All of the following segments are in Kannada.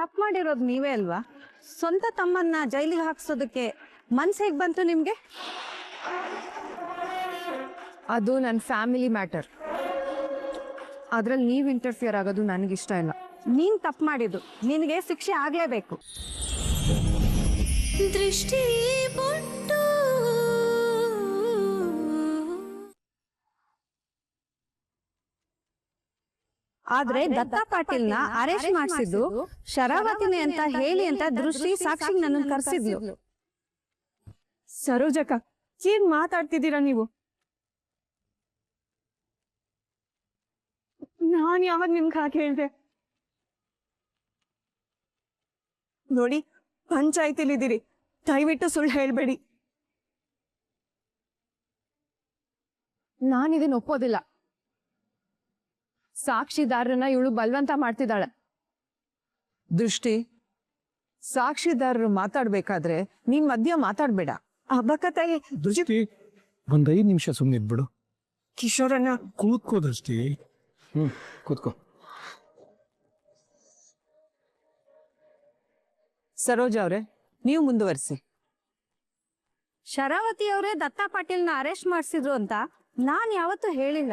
ತಪ್ಪು ಮಾಡಿರೋದು ನೀವೇ ಅಲ್ವಾ? ಸ್ವಂತ ತಮ್ಮನ್ನ ಜೈಲಿಗೆ ಹಾಕ್ಸೋದಕ್ಕೆ ಮನ್ಸು ಹೇಗೆ ಬಂತು ನಿಮ್ಗೆ? ಅದು ನನ್ನ ಫ್ಯಾಮಿಲಿ ಮ್ಯಾಟರ್. ಅದ್ರಲ್ಲಿ ನೀವು ಇಂಟರ್ಫಿಯರ್ ಆಗೋದು ನನಗಿಷ್ಟ ಇಲ್ಲ. ನೀನ್ ತಪ್ಪು ಮಾಡಿದ್ದು, ನಿನಗೆ ಶಿಕ್ಷೆ ಆಗ್ಲೇಬೇಕು. ದೃಷ್ಟಿ ಬೊಟ್ಟು ಆದ್ರೆ ದತ್ತಾ ಪಾಟೀಲ್ನ ಅರೆಸ್ಟ್ ಮಾಡಿಸಿದ್ದು ಶರಾವತಿನಿ ಅಂತ ಹೇಳಿ ಅಂತ ದೃಷ್ಟಿ ಸಾಕ್ಷಿ ನನ್ನ ಕರ್ಸಿದ್ಲು. ಸರೋಜಕ್ಕ, ಏನ್ ಮಾತಾಡ್ತಿದ್ದೀರಾ ನೀವು? ನಾನ್ ಯಾವಾಗ ನಿಮ್ಗೆ ಹಾಗೆ ಹೇಳ್ದೆ? ನೋಡಿ, ಪಂಚಾಯತಿಲಿದ್ದೀರಿ, ದಯವಿಟ್ಟು ಸುಳ್ಳು ಹೇಳ್ಬೇಡಿ. ನಾನಿದನ್ನ ಒಪ್ಪೋದಿಲ್ಲ. ಸಾಕ್ಷಿದಾರರನ್ನ ಇವಳು ಬಲವಂತ ಮಾಡ್ತಿದ್ದಾಳೆ. ದೃಷ್ಟಿ, ಸಾಕ್ಷಿದಾರರು ಮಾತಾಡ್ಬೇಕಾದ್ರೆ ನೀನ್ ಮಧ್ಯ ಮಾತಾಡ್ಬೇಡ. ಅಬ್ಬಕತಾಯಿ, ದೃಷ್ಟಿ, ಒಂದ್ 5 ನಿಮಿಷ ಸುಮ್ಮನಿದ್ಬಿಡು. ಕಿಶೋರನ್ನ ಕೂತ್ಕೋ ದೃಷ್ಟಿ. ಕೂತ್ಕೋ. ಸರೋಜ ಅವ್ರೆ, ನೀವು ಮುಂದುವರಿಸಿ. ಶರಾವತಿ ಅವರೇ ದತ್ತಾ ಪಾಟೀಲ್ನ ಅರೆಸ್ಟ್ ಮಾಡಿಸಿದ್ರು ಅಂತ ನಾನ್ ಯಾವತ್ತೂ ಹೇಳಿಲ್ಲ.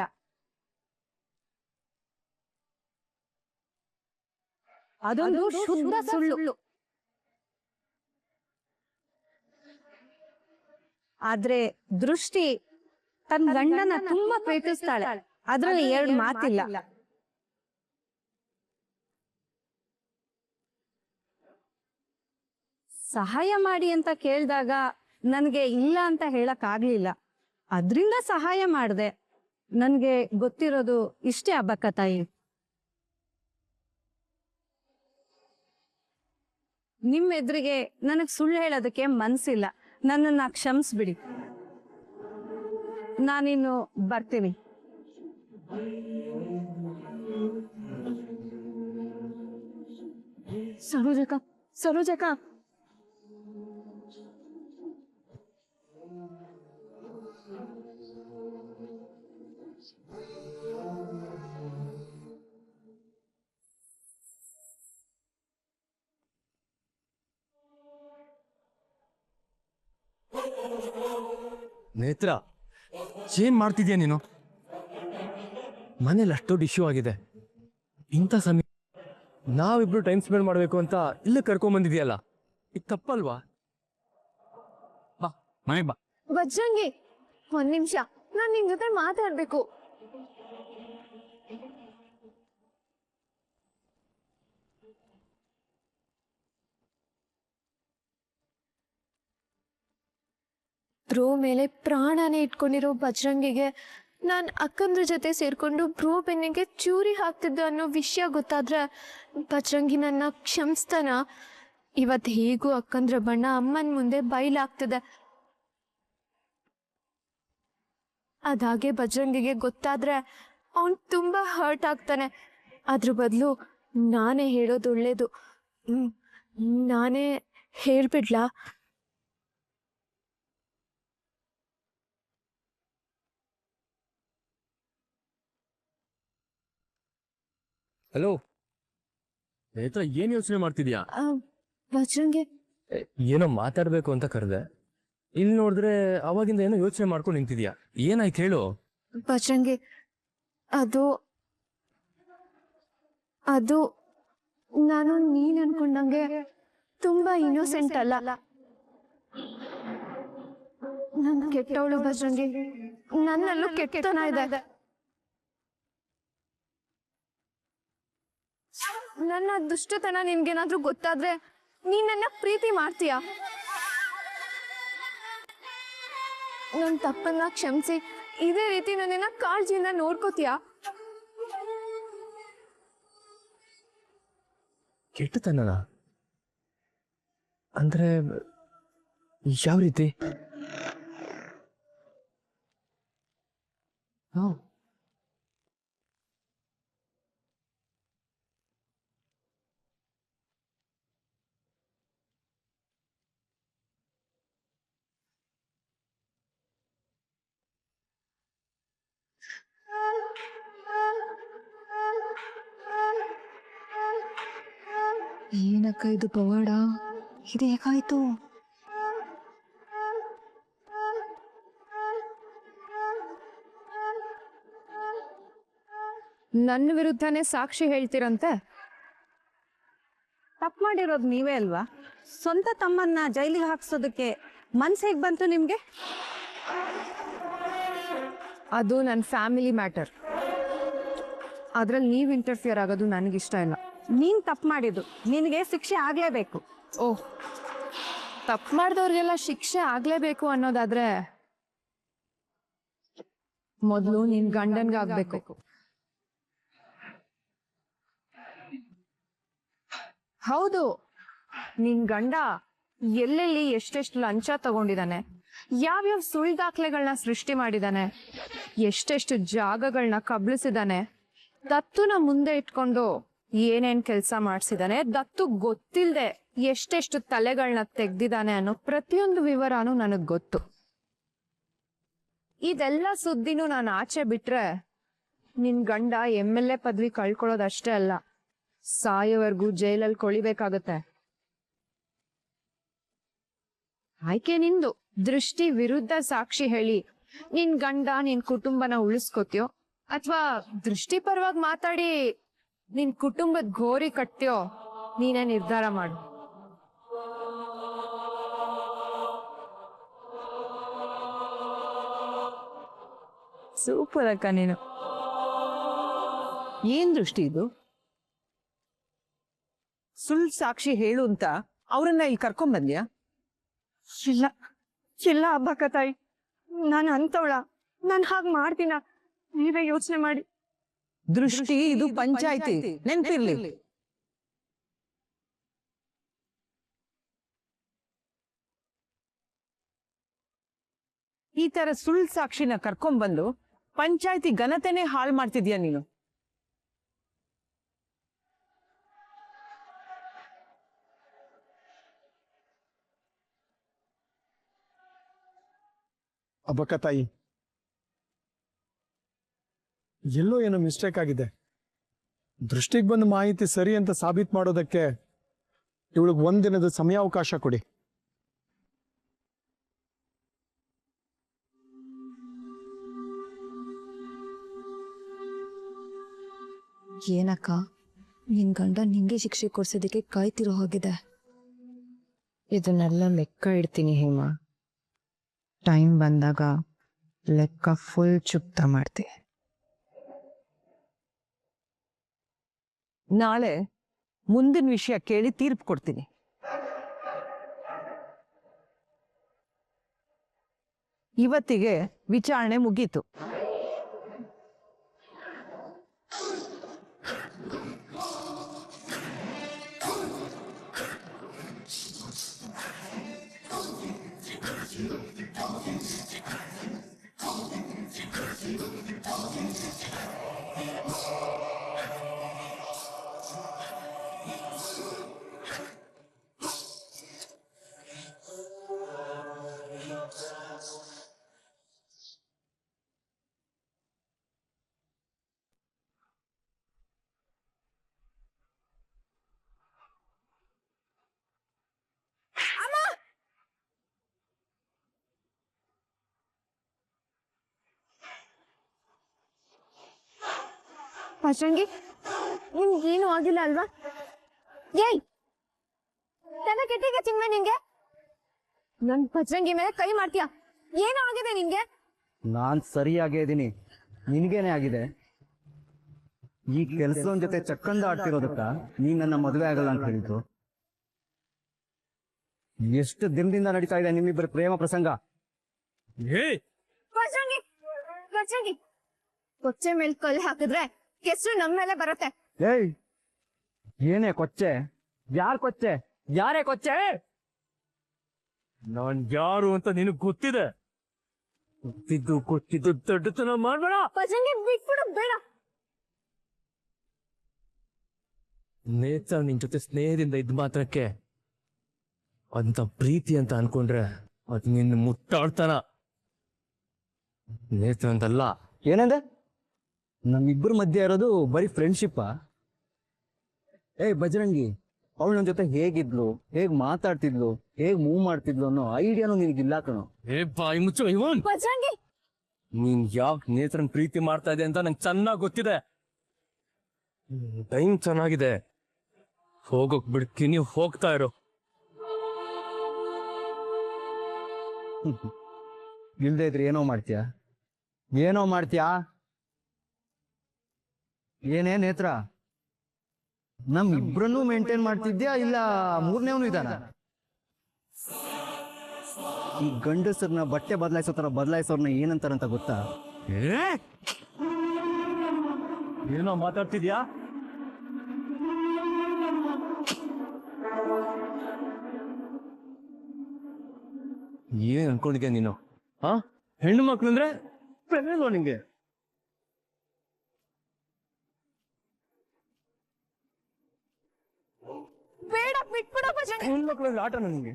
ಅದೊಂದು ಶುದ್ಧ ಸುಳ್ಳು. ಆದ್ರೆ ದೃಷ್ಟಿ ತನ್ನ ಗಂಡನ ತುಂಬಾ ಪ್ರೀತಿಸ್ತಾಳೆ, ಅದ್ರಲ್ಲಿ 2 ಮಾತಿಲ್ಲ. ಸಹಾಯ ಮಾಡಿ ಅಂತ ಕೇಳಿದಾಗ ನನ್ಗೆ ಇಲ್ಲ ಅಂತ ಹೇಳಕ್ ಆಗ್ಲಿಲ್ಲ, ಅದ್ರಿಂದ ಸಹಾಯ ಮಾಡ್ದೆ. ನನ್ಗೆ ಗೊತ್ತಿರೋದು ಇಷ್ಟೇ ಅಬ್ಬಕ್ಕ ತಾಯಿ. ನಿಮ್ ಎದುರಿಗೆ ನನಗ್ ಸುಳ್ಳು ಹೇಳೋದಕ್ಕೆ ಮನ್ಸಿಲ್ಲ, ನನ್ನನ್ನ ಕ್ಷಮಿಸ್ಬಿಡಿ. ನಾನಿನ್ನು ಬರ್ತೀನಿ. ಸರೋಜಕ್ಕ, ಸರೋಜಕ್ಕ, ನೇತ್ರ, ಏನ್ ಮಾಡ್ತಿದ್ಯಾ ನೀನು? ಮನೇಲಿ ಅಷ್ಟೊಂದು ಇಶ್ಯೂ ಆಗಿದೆ. ಇಂಥ ಸಮಯ ನಾವಿಬ್ರು ಟೈಮ್ ಸ್ಪೆಂಡ್ ಮಾಡ್ಬೇಕು ಅಂತ ಇಲ್ಲಿ ಕರ್ಕೊಂಡ್ ಬಂದಿದ್ಯಲ್ಲ, ಇದು ತಪ್ಪಲ್ವಾ? ಬಾ ಮನೆಗೆ ಬಾ. ವಜ್ರಂಗಿ, 1 ನಿಮಿಷ, ನಾನ್ ನಿನ್ ಜೊತೆ ಮಾತಾಡ್ಬೇಕು. ಬ್ರೋ ಮೇಲೆ ಪ್ರಾಣನೇ ಇಟ್ಕೊಂಡಿರೋ ಬಜರಂಗಿಗೆ ನಾನು ಅಕ್ಕಂದ್ರ ಜೊತೆ ಸೇರ್ಕೊಂಡು ಬ್ರೋ ಬೆನ್ನಿಗೆ ಚೂರಿ ಹಾಕ್ತಿದ್ದ ಅನ್ನೋ ವಿಷಯ ಗೊತ್ತಾದ್ರೆ ಬಜರಂಗಿ ನನ್ನ ಕ್ಷಮಿಸ್ತಾನ? ಇವತ್ತು ಹೇಗೂ ಅಕ್ಕಂದ್ರ ಬಣ್ಣ ಅಮ್ಮನ ಮುಂದೆ ಬಯಲಾಗ್ತದೆ. ಅದಾಗೆ ಬಜರಂಗಿಗೆ ಗೊತ್ತಾದ್ರೆ ಅವನ್ ತುಂಬಾ ಹರ್ಟ್ ಆಗ್ತಾನೆ. ಅದ್ರ ಬದಲು ನಾನೇ ಹೇಳೋದು ಒಳ್ಳೇದು. ನಾನೇ ಹೇಳ್ಬಿಡ್ಲಾ? ಹಲೋ ನೇತ್ರ, ಏನ್ ಯೋಚನೆ ಮಾಡ್ತಿದ್ಯಾ? ಬಜರಂಗಿ, ಏನೋ ಮಾತಾಡ್ಬೇಕು ಅಂತ ಕರೆದೆ, ಇಲ್ಲಿ ನೋಡಿದ್ರೆ ಅವಾಗಿಂದ ಏನೋ ಯೋಚನೆ ಮಾಡ್ಕೊಂಡು ನಿಂತಿದ್ಯಾ. ಏನಾಯ್ತು ಹೇಳು. ಬಜರಂಗಿ, ಅದು ಅದು ನಾನು ನೀನ್ ಅನ್ಕೊಂಡಂಗೆ ತುಂಬಾ ಇನ್ನೋಸೆಂಟ್ ಅಲ್ಲ. ನಾನು ಕೆಟ್ಟವಳು ಬಜರಂಗಿ, ನನ್ನಲ್ಲೂ ಕೆಟ್ಟತನ ಇದೆ. ನನ್ನ ದುಷ್ಟತನ ನಿನ್ಗೇನಾದ್ರೂ ಗೊತ್ತಾದ್ರೆ ನೀನ್ ನನ್ನ ಪ್ರೀತಿ ಮಾಡ್ತೀಯ? ನನ್ನ ತಪ್ಪನ್ನ ಕ್ಷಮಿಸಿ ಇದೇ ರೀತಿ ನನ್ನನ್ನ ಕಾಳಜಿಯಿಂದ ನೋಡ್ಕೋತೀಯ? ಕೆಟ್ಟತನ ಅಂದ್ರೆ ಯಾವ ರೀತಿ? ಏನಕ್ಕ ಇದು ಪವಾಡ? ಇದು ಹೇಗಾಯ್ತು? ನನ್ನ ವಿರುದ್ಧನೇ ಸಾಕ್ಷಿ ಹೇಳ್ತೀರಂತೆ? ತಪ್ಪು ಮಾಡಿರೋದು ನೀವೇ ಅಲ್ವಾ? ಸ್ವಂತ ತಮ್ಮನ್ನ ಜೈಲಿಗೆ ಹಾಕ್ಸೋದಕ್ಕೆ ಮನ್ಸು ಹೇಗ್ ಬಂತು ನಿಮ್ಗೆ? ಅದು ನನ್ನ ಫ್ಯಾಮಿಲಿ ಮ್ಯಾಟರ್. ಅದ್ರಲ್ಲಿ ನೀವು ಇಂಟರ್ಫಿಯರ್ ಆಗೋದು ನನಗಿಷ್ಟ ಇಲ್ಲ. ನೀನ್ ತಪ್ಪು ಮಾಡಿದ್ದು, ನಿನಗೆ ಶಿಕ್ಷೆ ಆಗ್ಲೇಬೇಕು. ಓಹ್, ತಪ್ಪು ಮಾಡಿದವ್ರಿಗೆಲ್ಲ ಶಿಕ್ಷೆ ಆಗ್ಲೇಬೇಕು ಅನ್ನೋದಾದ್ರೆ ಮೊದಲು ನಿನ್ ಗಂಡನ್ಗಾಗ್ಬೇಕು. ಹೌದು, ನಿನ್ ಗಂಡ ಎಲ್ಲೆಲ್ಲಿ ಎಷ್ಟೆಷ್ಟು ಲಂಚ ತಗೊಂಡಿದ್ದಾನೆ, ಯಾವ್ಯಾವ ಸುಳ್ಳು ದಾಖಲೆಗಳನ್ನ ಸೃಷ್ಟಿ ಮಾಡಿದಾನೆ, ಎಷ್ಟೆಷ್ಟು ಜಾಗಗಳನ್ನ ಕಬ್ಳಿಸಿದಾನೆ, ದತ್ತುನ ಮುಂದೆ ಇಟ್ಕೊಂಡು ಏನೇನ್ ಕೆಲಸ ಮಾಡಿಸಿದಾನೆ, ದತ್ತು ಗೊತ್ತಿಲ್ದೆ ಎಷ್ಟೆಷ್ಟು ತಲೆಗಳನ್ನ ತೆಗ್ದಿದ್ದಾನೆ ಅನ್ನೋ ಪ್ರತಿಯೊಂದು ವಿವರನೂ ನನಗ್ ಗೊತ್ತು. ಇದೆಲ್ಲ ಸುದ್ದಿನೂ ನಾನು ಆಚೆ ಬಿಟ್ರೆ ನಿನ್ ಗಂಡ MLA ಪದವಿ ಕಳ್ಕೊಳ್ಳೋದಷ್ಟೇ ಅಲ್ಲ, ಸಾಯೋವರೆಗೂ ಜೈಲಲ್ಲಿ ಕೊಳಿಬೇಕಾಗತ್ತೆ. ಆಯ್ಕೆ ನಿಂದು. ದೃಷ್ಟಿ ವಿರುದ್ಧ ಸಾಕ್ಷಿ ಹೇಳಿ ನಿನ್ ಗಂಡ ನಿನ್ ಕುಟುಂಬನ ಉಳಿಸ್ಕೋತ್ಯೋ, ಅಥವಾ ದೃಷ್ಟಿ ಪರವಾಗಿ ಮಾತಾಡಿ ನಿನ್ ಕುಟುಂಬದ ಗೋರಿ ಕಟ್ಟ್ಯೋ, ನೀನೇ ನಿರ್ಧಾರ ಮಾಡು. ಸೂಪರ್ ಅಕ್ಕ ನೀನು. ಏನ್ ದೃಷ್ಟಿ ಇದು? ಸುಳ್ಳು ಸಾಕ್ಷಿ ಹೇಳು ಅಂತ ಅವ್ರನ್ನ ಇಲ್ಲಿ ಕರ್ಕೊಂಡ್ ಬಂದ್ಯಾ? ಇಲ್ಲ ಇಲ್ಲ ಹಬ್ಬಕ್ಕ ತಾಯಿ, ನಾನು ಅಂತವಳ? ನಾನು ಹಾಗೆ ಮಾಡ್ತೀನ? ನೀವೇ ಯೋಚನೆ ಮಾಡಿ. ದೃಷ್ಟಿ, ಇದು ಪಂಚಾಯ್ತಿ, ನೆನ್ಪಿರ್ಲಿ. ಈ ತರ ಸುಳ್ಳು ಸಾಕ್ಷಿನ ಕರ್ಕೊಂಡ್ಬಂದು ಪಂಚಾಯ್ತಿ ಘನತೆನೇ ಹಾಳು ಮಾಡ್ತಿದ್ಯಾ ನೀನು. ಅಬ್ಬಕ್ಕ ತಾಯಿ, ಎಲ್ಲೋ ಏನೋ ಮಿಸ್ಟೇಕ್ ಆಗಿದೆ. ದೃಷ್ಟಿಗೆ ಬಂದ ಮಾಹಿತಿ ಸರಿ ಅಂತ ಸಾಬೀತು ಮಾಡೋದಕ್ಕೆ ಇವಳಿಗೆ ಒಂದಿನದ ಸಮಯಾವಕಾಶ ಕೊಡಿ. ಏನಕ್ಕ, ನಿನ್ ಗಂಡ ನಿಂಗೆ ಶಿಕ್ಷೆ ಕೊಡ್ಸೋದಕ್ಕೆ ಕಾಯ್ತಿರೋ ಹೋಗಿದೆ. ಇದನ್ನೆಲ್ಲ ಲೆಕ್ಕ ಇಡ್ತೀನಿ ಹೇಮ. ಟೈಮ್ ಬಂದಾಗ ಲೆಕ್ಕ ಫುಲ್ ಚುಕ್ತ ಮಾಡ್ತೀನಿ. ನಾಳೆ ಮುಂದಿನ ವಿಷಯ ಕೇಳಿ ತೀರ್ಪು ಕೊಡ್ತೀನಿ. ಇವತ್ತಿಗೆ ವಿಚಾರಣೆ ಮುಗೀತು. ಪಚಂಗಿ, ನಿಮ್ಗೇನು ಆಗಿಲ್ಲ ಅಲ್ವಾ? ಏಯ್, ತಲೆ ಕೆಟ್ಟಿಗೆ ಚಿನ್ನ ನಿಂಗೆ? ನನ್ ಪಚಂಗಿ ಮೇಲೆ ಕೈ ಮಾಡ್ತೀಯ? ಏನು ಆಗಿದೆ ನಿಂಗೆ? ನಾನ್ ಸರಿಯಾಗೇ ಇದ್ದೀನಿ, ನಿನಗೇನೆ ಆಗಿದೆ. ಈ ಕೆಲಸದ ಜೊತೆ ಚಕ್ಕಂದ ಆಡ್ತಿರೋದಕ್ಕ ನೀನ್ ನನ್ನ ಮದುವೆ ಆಗಲ್ಲ ಅಂತ ಹೇಳಿದ್ದು. ಎಷ್ಟು ದಿನದಿಂದ ನಡೀತಾ ಇದೆ ನಿಮ್ಮಿಬ್ಬರ ಪ್ರೇಮ ಪ್ರಸಂಗ. ಪಚಂಗಿ, ಪಚಂಗಿ, ಕೊಚ್ಚೆ ಮೇಲೆ ಕಲ್ಲು ಹಾಕಿದ್ರೆ ಕೆಸರು ನಮ್ಮ ಮೇಲೆ ಬರುತ್ತೆ. ಏಯ್, ಏನೇ ಕೊಚ್ಚೆ? ಯಾರ್ ಕೊಚ್ಚೆ? ಯಾರೇ ಕೊಚ್ಚೆ? ನಾನ್ ಯಾರು ಅಂತ ನಿನಗ್ ಗೊತ್ತಿದೆ. ಗೊತ್ತಿದ್ದು ದೊಡ್ಡತನ ಮಾಡ್ಬೇಡ. ಪಚಂಗಿ, ಬಿಟ್ಬಿಡು, ಬೇಡ. ನೇತ್ರ ನಿನ್ ಜೊತೆ ಸ್ನೇಹದಿಂದ ಇದ್ ಮಾತ್ರಕ್ಕೆ ಅಂತ ಪ್ರೀತಿ ಅಂತ ಅನ್ಕೊಂಡ್ರೆ ಅದ್ ನಿನ್ನ ಮುಟ್ಟಾಡ್ತಾನ. ನೇತ್ರ ಅಂತಲ್ಲ. ಏನಂದೆ? ನಮ್ಮಿಬ್ಬರ ಮಧ್ಯೆ ಇರೋದು ಬರೀ ಫ್ರೆಂಡ್ಶಿಪ್ಪಾ? ಏಯ್ ಬಜರಂಗಿ, ಅವಳು ನನ್ನ ಜೊತೆ ಹೇಗಿದ್ಲು, ಹೇಗ್ ಮಾತಾಡ್ತಿದ್ಲು, ಹೇಗ್ ಮೂವ್ ಮಾಡ್ತಿದ್ಲು ಅನ್ನೋ ಐಡಿಯಾನು ನಿನಗಿಲ್ಲ ಕಣೋ. ಏ ಬಾಯಿ ಮುಚ್ಚು ಇವನ್. ಬಜರಂಗಿ ನೀನ್ ಯಾಕೆ ನೇತ್ರನ್ ಪ್ರೀತಿ ಮಾಡ್ತಾ ಇದೆ ಅಂತ ನಂಗೆ ಚೆನ್ನಾಗಿ ಗೊತ್ತಿದೆ. ಟೈಮ್ ಚೆನ್ನಾಗಿದೆ, ಹೋಗೋಕ್ ಬಿಡ್ತೀನಿ, ಹೋಗ್ತಾ ಇರೋ. ಇಲ್ದೇ ಇದ್ರೆ ಏನೋ ಮಾಡ್ತೀಯಾ, ಏನೋ ಮಾಡ್ತೀಯಾ? ಏನೇ ನೇತ್ರ, ನಮ್ ಇಬ್ರನ್ನೂ ಮೇಂಟೈನ್ ಮಾಡ್ತಿದ್ಯಾ ಇಲ್ಲ ಮೂರನೇವನು ಇದಾನ? ಈ ಗಂಡಸರ್ನ ಬಟ್ಟೆ ಬದಲಾಯಿಸೋ ತರ ಬದಲಾಯಿಸೋರ್ನ ಏನಂತಾರಂತ ಗೊತ್ತಾ? ಏನೋ ಮಾತಾಡ್ತಿದ್ಯಾ? ಏನ್ ಅನ್ಕೊಂಡಿದ್ಯಾ ನೀನು? ಹಾ, ಹೆಣ್ಣು ಮಕ್ಳು ಅಂದ್ರೆ ಬೆಳೆಲ್ವಾ ನಿಂಗೆ? ಬೇಡ, ಬಿಟ್ಬಿಡ ಬಜರಂಗಿ. ಹೆಣ್ಣು ಮಕ್ಳು ಅಂದ್ರೆ ಆಟನ ನಿಂಗೆ?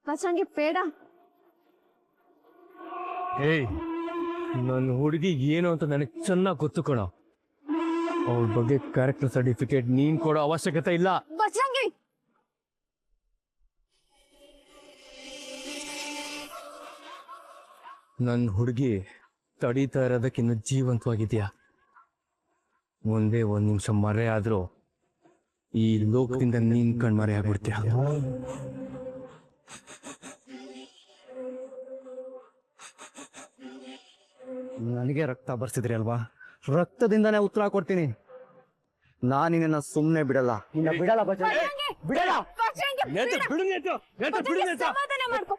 ಬಜರಂಗಿ ಬೇಡ. ಏಯ್, ನನ್ನ ಹುಡುಗಿ ಏನು ಅಂತ ನನಗೆ ಚೆನ್ನಾಗಿ ಗೊತ್ತು ಕಣ. ಅವಳ ಬಗ್ಗೆ ಕ್ಯಾರೆಕ್ಟರ್ ಸರ್ಟಿಫಿಕೇಟ್ ನೀನ್ ಕೊಡೋ ಅವಶ್ಯಕತೆ ಇಲ್ಲ. ಬಜರಂಗಿ ನನ್ನ ಹುಡುಗಿ ತಡೀತಾ ಇರೋದಕ್ಕಿನ್ನು ಜೀವಂತವಾಗಿದ್ಯಾ? ಒಂದೇ ಒಂದ್ ನಿಮಿಷ ಮರೆ ಆದ್ರೂ ಈ ಲೋಕದಿಂದ ನೀನ್ ಕಣ್ಮರೆ ಆಗ್ಬಿಡ್ತೀಯ. ನನಗೆ ರಕ್ತ ಬರ್ಸಿದ್ರಿ ಅಲ್ವಾ, ರಕ್ತದಿಂದಾನೇ ಉತ್ತರ ಕೊಡ್ತೀನಿ. ನಾನು ನಿನ್ನ ಸುಮ್ಮನೆ ಬಿಡಲ್ಲ, ನಿನ್ನ ಬಿಡಲ್ಲ ಬಜರಂಗಿ, ಬಿಡಲ್ಲ. ಸಮಾಧಾನ ಮಾಡ್ಕೊ.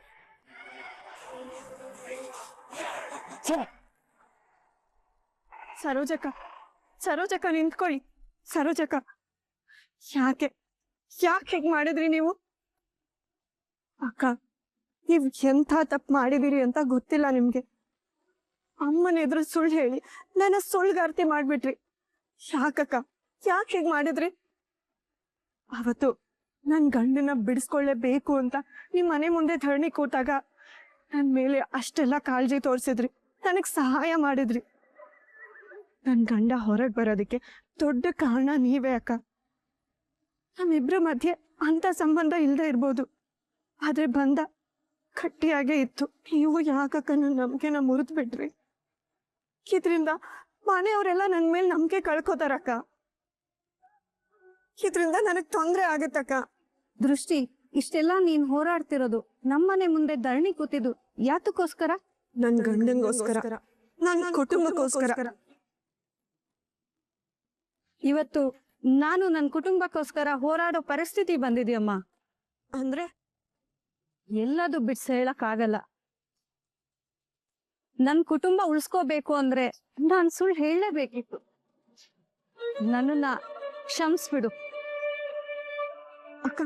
ಸರೋಜಕ್ಕ, ಸರೋಜಕ್ಕ ನಿಂತ್ಕೊಳ್ಳಿ. ಸರೋಜಕ್ಕ, ಯಾಕೆ ಯಾಕೆ ಹೀಗ್ ಮಾಡಿದ್ರಿ ನೀವು? ಅಕ್ಕ, ನೀವ್ ಎಂಥ ತಪ್ಪು ಮಾಡಿದಿರಿ ಅಂತ ಗೊತ್ತಿಲ್ಲ ನಿಮ್ಗೆ. ಅಮ್ಮನ ಎದುರು ಸುಳ್ಳು ಹೇಳಿ ನನ್ನ ಸುಳ್ಳುಗಾರ್ತಿ ಮಾಡ್ಬಿಟ್ರಿ. ಯಾಕಕ್ಕ, ಯಾಕೆ ಹೀಗ್ ಮಾಡಿದ್ರಿ? ಅವತ್ತು ನನ್ ಗಂಡನ ಬಿಡಿಸ್ಕೊಳ್ಳೇಬೇಕು ಅಂತ ನಿಮ್ ಮನೆ ಮುಂದೆ ಧರಣಿ ಕೂತಾಗ ನನ್ ಮೇಲೆ ಅಷ್ಟೆಲ್ಲ ಕಾಳಜಿ ತೋರಿಸಿದ್ರಿ, ನನಗ್ ಸಹಾಯ ಮಾಡಿದ್ರಿ. ನನ್ ಗಂಡ ಹೊರಗೆ ಬರೋದಕ್ಕೆ ದೊಡ್ಡ ಕಾರಣ ನೀವೇ ಅಕ್ಕ. ನಮ್ಮಿಬ್ರ ಮಧ್ಯೆ ಅಂತ ಸಂಬಂಧ ಇಲ್ಲದೆ ಇರ್ಬೋದು, ಆದ್ರೆ ಬಂಧ ಗಟ್ಟಿಯಾಗೇ ಇತ್ತು. ನೀವು ಯಾಕಕ್ಕ ನನ್ನ ನಂಬಿಕೆನ ಮುರಿದು ಬಿಟ್ರಿ? ಇದ್ರಿಂದ ಮನೆಯವರೆಲ್ಲ ನನ್ ಮೇಲೆ ನಂಬಿಕೆ ಕಳ್ಕೋತಾರಕ್ಕ. ಇದ್ರಿಂದ ನನಗ್ ತೊಂದ್ರೆ ಆಗತ್ತಕ್ಕ. ದೃಷ್ಟಿ, ಇಷ್ಟೆಲ್ಲ ನೀನ್ ಹೋರಾಡ್ತಿರೋದು, ನಮ್ಮನೆ ಮುಂದೆ ಧರಣಿ ಕೂತಿದ್ದು ಯಾತಕ್ಕೋಸ್ಕರ? ನನ್ ಗಂಡಂಗೋಸ್ಕರ, ನನ್ನ ಕುಟುಂಬಕ್ಕೋಸ್ಕರ. ಇವತ್ತು ನಾನು ನನ್ನ ಕುಟುಂಬಕ್ಕೋಸ್ಕರ ಹೋರಾಡೋ ಪರಿಸ್ಥಿತಿ ಬಂದಿದೆಯಮ್ಮ. ಅಂದ್ರೆ ಎಲ್ಲದು ಬಿಡ್ಸ್ ಹೇಳಕ್ಕಾಗಲ್ಲ. ನನ್ ಕುಟುಂಬ ಉಳಿಸ್ಕೋಬೇಕು ಅಂದ್ರೆ ನಾನ್ ಸುಳ್ಳು ಹೇಳಲೇಬೇಕಿತ್ತು. ನನ್ನನ್ನ ಕ್ಷಮಿಸ್ಬಿಡು ಅಕ್ಕ.